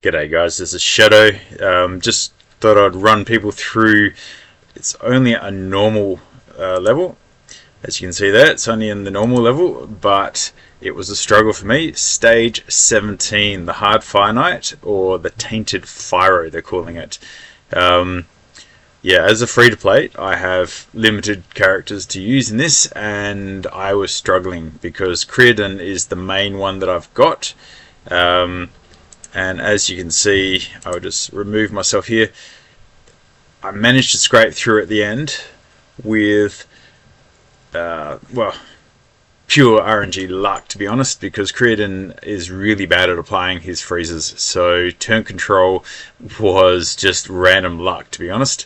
G'day guys, this is Shadow. Just thought I'd run people through. It's only a normal level. As you can see there, it's only in the normal level, but it was a struggle for me. Stage 17, the hard finite, or the Tainted Fyro they're calling it. Yeah, as a free-to-play, I have limited characters to use in this, and I was struggling because Creedon is the main one that I've got. And as you can see, I'll just remove myself here. I managed to scrape through at the end with, well, pure RNG luck, to be honest, because Creedon is really bad at applying his freezes. So turn control was just random luck, to be honest.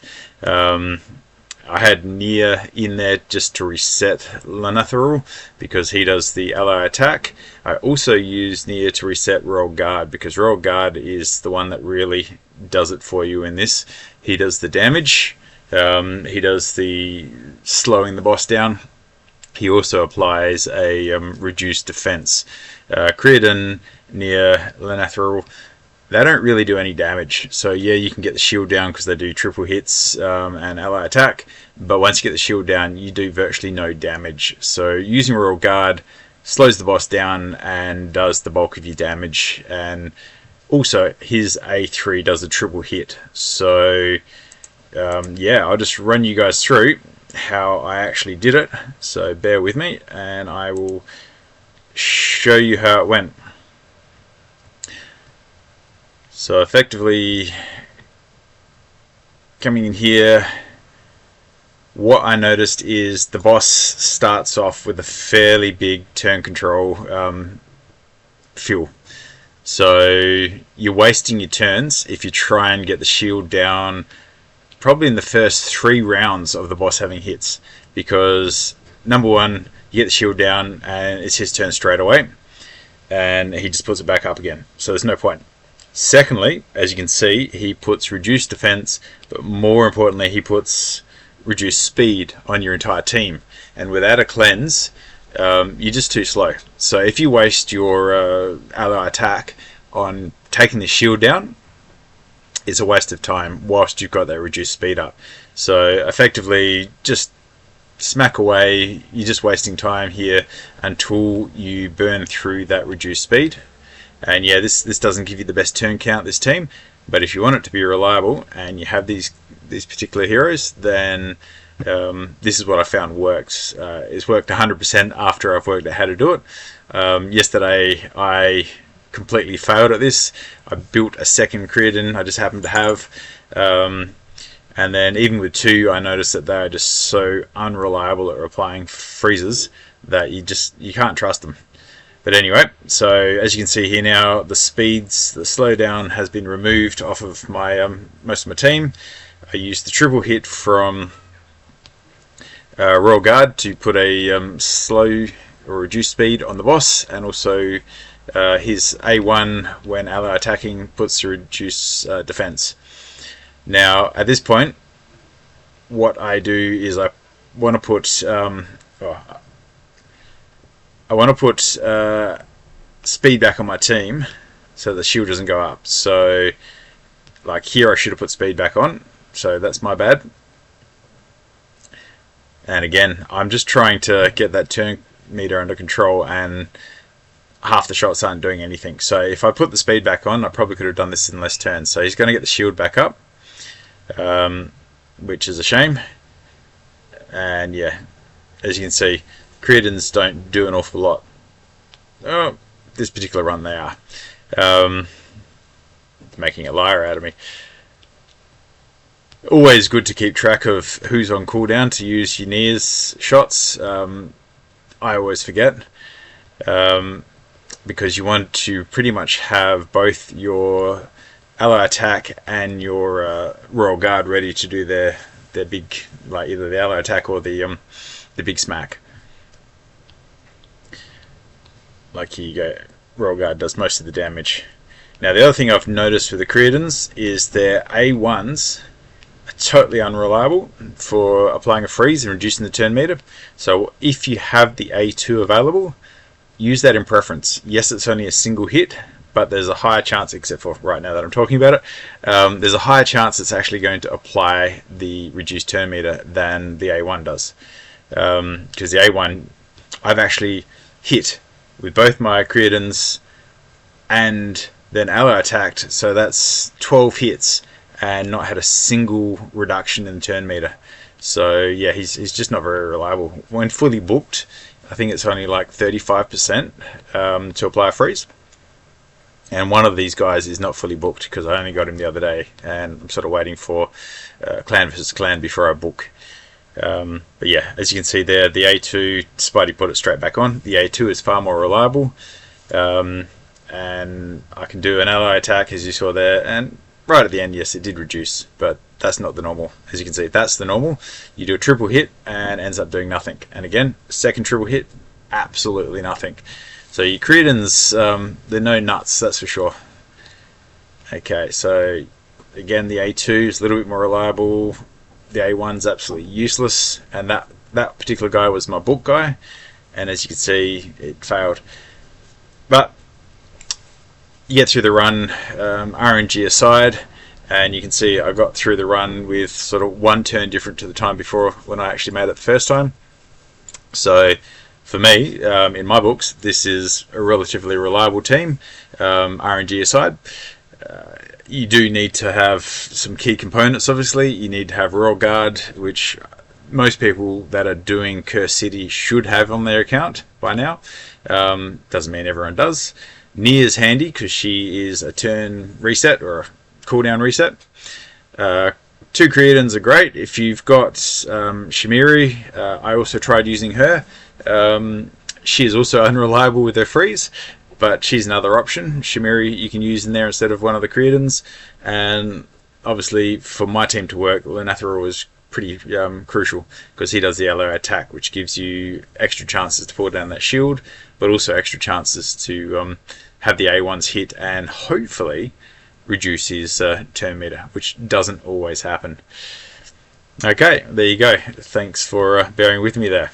I had Nia in there just to reset Lanatharul because he does the ally attack. I also used Nia to reset Royal Guard because Royal Guard is the one that really does it for you in this. He does the damage, he does the slowing the boss down. He also applies a reduced defense. Creedon, Nia, Lanatharul, they don't really do any damage. So yeah, you can get the shield down because they do triple hits and ally attack, but once you get the shield down, you do virtually no damage. So using Royal Guard slows the boss down and does the bulk of your damage, and also his A3 does a triple hit. So yeah, I'll just run you guys through how I actually did it, so bear with me and I will show you how it went. So effectively, coming in here, what I noticed is the boss starts off with a fairly big turn control fuel. So you're wasting your turns if you try and get the shield down probably in the first 3 rounds of the boss having hits, because number one, you get the shield down and it's his turn straight away and he just puts it back up again, so there's no point. Secondly, as you can see, he puts reduced defense, but more importantly he puts reduced speed on your entire team, and without a cleanse you're just too slow. So if you waste your ally attack on taking the shield down, it's a waste of time whilst you've got that reduced speed up. So effectively, just smack away. You're just wasting time here until you burn through that reduced speed. And yeah, this doesn't give you the best turn count, this team, but if you want it to be reliable and you have these particular heroes, then this is what I found works. It's worked 100% after I've worked out how to do it. Yesterday I completely failed at this. I built a second Creedon I just happened to have, and then even with 2, I noticed that they're just so unreliable at applying freezes that you can't trust them. But anyway, so as you can see here now, the slowdown has been removed off of my most of my team. I used the triple hit from Royal Guard to put a slow or reduced speed on the boss, and also his A1 when ally attacking puts the reduced defense. Now at this point, what I do is I want to put speed back on my team so the shield doesn't go up. So like here I should have put speed back on, so that's my bad. And again, I'm just trying to get that turn meter under control, and half the shots aren't doing anything. So if I put the speed back on, I probably could have done this in less turns. So he's going to get the shield back up, which is a shame. And yeah, as you can see, Creedons don't do an awful lot. Oh, this particular run they are. Making a liar out of me. Always good to keep track of who's on cooldown to use your Nia's shots. I always forget. Because you want to pretty much have both your ally attack and your Royal Guard ready to do their big, like either the ally attack or the big smack. Like here you go, Royal Guard does most of the damage. Now the other thing I've noticed with the Creedons is their A1s are totally unreliable for applying a freeze and reducing the turn meter. So if you have the A2 available, use that in preference. Yes, it's only a single hit, but there's a higher chance, except for right now that I'm talking about it, there's a higher chance it's actually going to apply the reduced turn meter than the A1 does. Because the A1, I've actually hit with both my creatines and then ally attacked, so that's 12 hits and not had a single reduction in the turn meter. So yeah, he's just not very reliable. When fully booked, I think it's only like 35% to apply a freeze. And one of these guys is not fully booked because I only got him the other day, and I'm sort of waiting for clan versus clan before I book. But yeah, as you can see there, the A2, Spidey put it straight back on. The A2 is far more reliable, and I can do an ally attack, as you saw there, and right at the end, yes, it did reduce, but that's not the normal. As you can see, that's the normal. You do a triple hit and ends up doing nothing. And again, second triple hit, absolutely nothing. So your creatines, they're no nuts, that's for sure. Okay, so again, the A2 is a little bit more reliable. The A1's absolutely useless, and that particular guy was my book guy, and as you can see, it failed. But you get through the run, RNG aside, and you can see I got through the run with sort of one turn different to the time before when I actually made it the first time. So for me, in my books, this is a relatively reliable team, RNG aside. You do need to have some key components, obviously. You need to have Royal Guard, which most people that are doing Curse City should have on their account by now. Doesn't mean everyone does. Nia's handy because she is a turn reset or a cooldown reset. Two creatines are great. If you've got Shimiri, I also tried using her. She is also unreliable with her freeze, but she's another option. Shimiri you can use in there instead of one of the creatines, and obviously for my team to work, Lunathra was pretty crucial because he does the ally attack, which gives you extra chances to pull down that shield, but also extra chances to have the A1s hit and hopefully reduce his turn meter, which doesn't always happen. Okay, there you go. Thanks for bearing with me there.